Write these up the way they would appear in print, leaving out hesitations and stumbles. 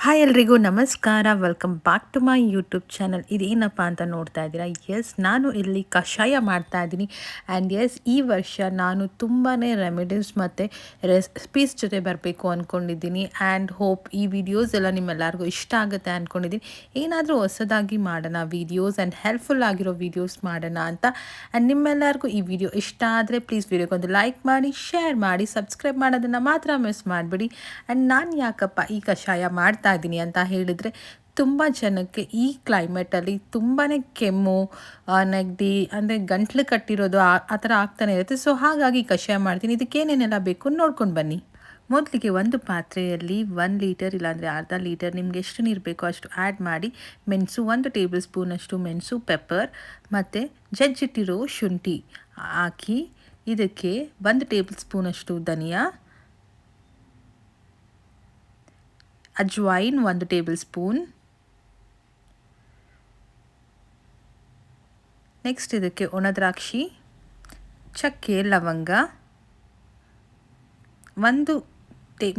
Hi ಎಲ್ರಿಗೂ ನಮಸ್ಕಾರ. Welcome back to my YouTube channel. ಇದೇನಪ್ಪ ಅಂತ ನೋಡ್ತಾ ಇದ್ದೀರಾ? ಎಸ್, ನಾನು ಇಲ್ಲಿ ಕಷಾಯ ಮಾಡ್ತಾ ಇದ್ದೀನಿ. ಆ್ಯಂಡ್ ಎಸ್, ಈ ವರ್ಷ ನಾನು ತುಂಬಾ ರೆಮಿಡೀಸ್ ಮತ್ತು ರೆಸಿಪೀಸ್ ಜೊತೆ ಬರಬೇಕು ಅಂದ್ಕೊಂಡಿದ್ದೀನಿ. ಆ್ಯಂಡ್ ಹೋಪ್ ಈ ವಿಡಿಯೋಸ್ ಎಲ್ಲ ನಿಮ್ಮೆಲ್ಲರಿಗೂ ಇಷ್ಟ ಆಗುತ್ತೆ ಅಂದ್ಕೊಂಡಿದ್ದೀನಿ. ಏನಾದರೂ ಹೊಸದಾಗಿ ಮಾಡೋಣ ವೀಡಿಯೋಸ್ ಆ್ಯಂಡ್ ಹೆಲ್ಪ್ಫುಲ್ ಆಗಿರೋ ವೀಡಿಯೋಸ್ ಮಾಡೋಣ ಅಂತ. ಆ್ಯಂಡ್ ನಿಮ್ಮೆಲ್ಲರಿಗೂ ಈ ವಿಡಿಯೋ ಇಷ್ಟ ಆದರೆ ಪ್ಲೀಸ್ ವಿಡಿಯೋಗೊಂದು ಲೈಕ್ ಮಾಡಿ, ಶೇರ್ ಮಾಡಿ, ಸಬ್ಸ್ಕ್ರೈಬ್ ಮಾಡೋದನ್ನು ಮಾತ್ರ ಮಿಸ್ ಮಾಡಿಬಿಡಿ. ಆ್ಯಂಡ್ ನಾನು ಯಾಕಪ್ಪ ಈ ಕಷಾಯ ಮಾಡ್ತಾ ಇದ್ದೀನಿ ಅಂತ ಹೇಳಿದರೆ, ತುಂಬ ಜನಕ್ಕೆ ಈ ಕ್ಲೈಮೇಟಲ್ಲಿ ತುಂಬಾ ಕೆಮ್ಮು, ನೆಗಡಿ, ಅಂದರೆ ಗಂಟ್ಲು ಕಟ್ಟಿರೋದು ಆ ಥರ ಆಗ್ತಾನೆ ಇರುತ್ತೆ. ಸೊ ಹಾಗಾಗಿ ಕಷಾಯ ಮಾಡ್ತೀನಿ. ಇದಕ್ಕೆ ಏನೇನೆಲ್ಲ ಬೇಕು ನೋಡ್ಕೊಂಡು ಬನ್ನಿ. ಮೊದಲಿಗೆ ಒಂದು ಪಾತ್ರೆಯಲ್ಲಿ 1 ಲೀಟರ್ ಇಲ್ಲಾಂದರೆ ಅರ್ಧ ಲೀಟರ್ ನಿಮ್ಗೆ ಎಷ್ಟು ನೀರು ಬೇಕೋ ಅಷ್ಟು ಆ್ಯಡ್ ಮಾಡಿ. ಮೆಣಸು 1 ಟೇಬಲ್ ಸ್ಪೂನಷ್ಟು ಮೆಣಸು, ಪೆಪ್ಪರ್ ಮತ್ತು ಜಜ್ಜಿಟ್ಟಿರೋ ಶುಂಠಿ ಹಾಕಿ, ಇದಕ್ಕೆ 1 ಟೇಬಲ್ ಸ್ಪೂನಷ್ಟು ಧನಿಯಾ, ಅಜ್ವೈನ್ 1 ಟೇಬಲ್ ಸ್ಪೂನ್, ನೆಕ್ಸ್ಟ್ ಇದಕ್ಕೆ ಒಣದ್ರಾಕ್ಷಿ, ಚಕ್ಕೆ, ಲವಂಗ, 1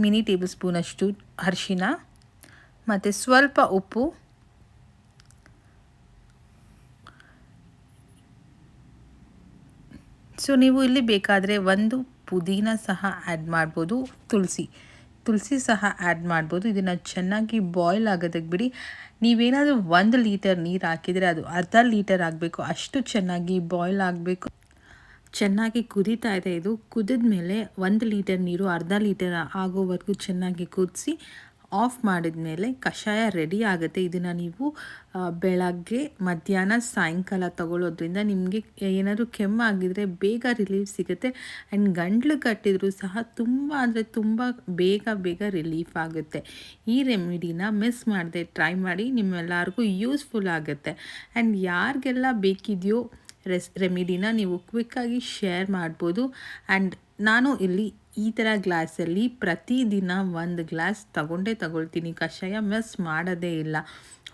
ಮಿನಿ ಟೇಬಲ್ ಸ್ಪೂನಷ್ಟು ಅರಿಶಿನ ಮತ್ತು ಸ್ವಲ್ಪ ಉಪ್ಪು. ಸೊ ನೀವು ಇಲ್ಲಿ ಬೇಕಾದರೆ 1 ಪುದೀನ ಸಹ ಆ್ಯಡ್ ಮಾಡ್ಬೋದು, ತುಳಸಿ ಸಹ ಆ್ಯಡ್ ಮಾಡ್ಬೋದು. ಇದನ್ನು ಚೆನ್ನಾಗಿ ಬಾಯ್ಲ್ ಆಗೋದಕ್ಕೆ ಬಿಡಿ. ನೀವೇನಾದರೂ 1 ಲೀಟರ್ ನೀರು ಹಾಕಿದರೆ ಅದು ಅರ್ಧ ಲೀಟರ್ ಆಗಬೇಕು, ಅಷ್ಟು ಚೆನ್ನಾಗಿ ಬಾಯ್ಲ್ ಆಗಬೇಕು. ಚೆನ್ನಾಗಿ ಕುದೀತಾ ಇದೆ. ಇದು ಕುದಿದ ಮೇಲೆ 1 ಲೀಟರ್ ನೀರು ಅರ್ಧ ಲೀಟರ್ ಆಗೋವರೆಗೂ ಚೆನ್ನಾಗಿ ಕುದಿಸಿ ಆಫ್ ಮಾಡಿದ ಮೇಲೆ ಕಷಾಯ ರೆಡಿ ಆಗುತ್ತೆ. ಇದನ್ನು ನೀವು ಬೆಳಗ್ಗೆ, ಮಧ್ಯಾಹ್ನ, ಸಾಯಂಕಾಲ ತಗೊಳ್ಳೋದ್ರಿಂದ ನಿಮಗೆ ಏನಾದರೂ ಕೆಮ್ಮಾಗಿದ್ದರೆ ಬೇಗ ರಿಲೀಫ್ ಸಿಗುತ್ತೆ. ಆ್ಯಂಡ್ ಗಂಟ್ಲು ಕಟ್ಟಿದರೂ ಸಹ ತುಂಬ ಅಂದರೆ ತುಂಬ ಬೇಗ ರಿಲೀಫ್ ಆಗುತ್ತೆ. ಈ ರೆಮಿಡಿನ ಮಿಸ್ ಮಾಡದೆ ಟ್ರೈ ಮಾಡಿ, ನಿಮ್ಮೆಲ್ಲರಿಗೂ ಯೂಸ್ಫುಲ್ ಆಗುತ್ತೆ. ಆ್ಯಂಡ್ ಯಾರಿಗೆಲ್ಲ ಬೇಕಿದೆಯೋ ರೆಮಿಡಿನ ನೀವು ಕ್ವಿಕ್ಕಾಗಿ ಶೇರ್ ಮಾಡ್ಬೋದು. ಆ್ಯಂಡ್ ನಾನು ಇಲ್ಲಿ ಈ ಥರ ಗ್ಲಾಸಲ್ಲಿ ಪ್ರತಿದಿನ 1 ಗ್ಲಾಸ್ ತಗೊಳ್ತೀನಿ. ಕಷಾಯ ಮಿಸ್ ಮಾಡೋದೇ ಇಲ್ಲ.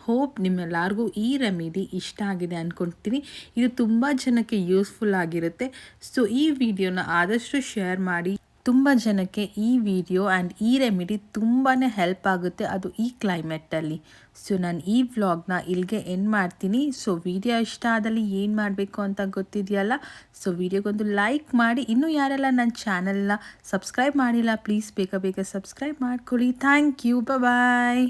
ಹೋಪ್ ನಿಮ್ಮೆಲ್ಲರಿಗೂ ಈ ರೆಮಿಡಿ ಇಷ್ಟ ಆಗಿದೆ ಅಂದ್ಕೊಳ್ತೀನಿ. ಇದು ತುಂಬ ಜನಕ್ಕೆ ಯೂಸ್ಫುಲ್ ಆಗಿರುತ್ತೆ. ಸೊ ಈ ವಿಡಿಯೋನ ಆದಷ್ಟು ಶೇರ್ ಮಾಡಿ. ತುಂಬ ಜನಕ್ಕೆ ಈ ವಿಡಿಯೋ ಆ್ಯಂಡ್ ಈ ರೆಮಿಡಿ ತುಂಬಾ ಹೆಲ್ಪ್ ಆಗುತ್ತೆ, ಅದು ಈ ಕ್ಲೈಮೇಟಲ್ಲಿ. ಸೊ ನಾನು ಈ ವ್ಲಾಗ್ನ ಇಲ್ಲಿಗೆ ಎಂಡ್ ಮಾಡ್ತೀನಿ. ಸೊ ವಿಡಿಯೋ ಇಷ್ಟ ಆದಲ್ಲಿ ಏನು ಮಾಡಬೇಕು ಅಂತ ಗೊತ್ತಿದೆಯಲ್ಲ. ಸೊ ವಿಡಿಯೋಗೊಂದು ಲೈಕ್ ಮಾಡಿ. ಇನ್ನೂ ಯಾರೆಲ್ಲ ನನ್ನ ಚಾನಲ್ನ ಸಬ್ಸ್ಕ್ರೈಬ್ ಮಾಡಿಲ್ಲ ಪ್ಲೀಸ್ ಬೇಗ ಸಬ್ಸ್ಕ್ರೈಬ್ ಮಾಡ್ಕೊಳ್ಳಿ. Thank you. ಬಾಯ್.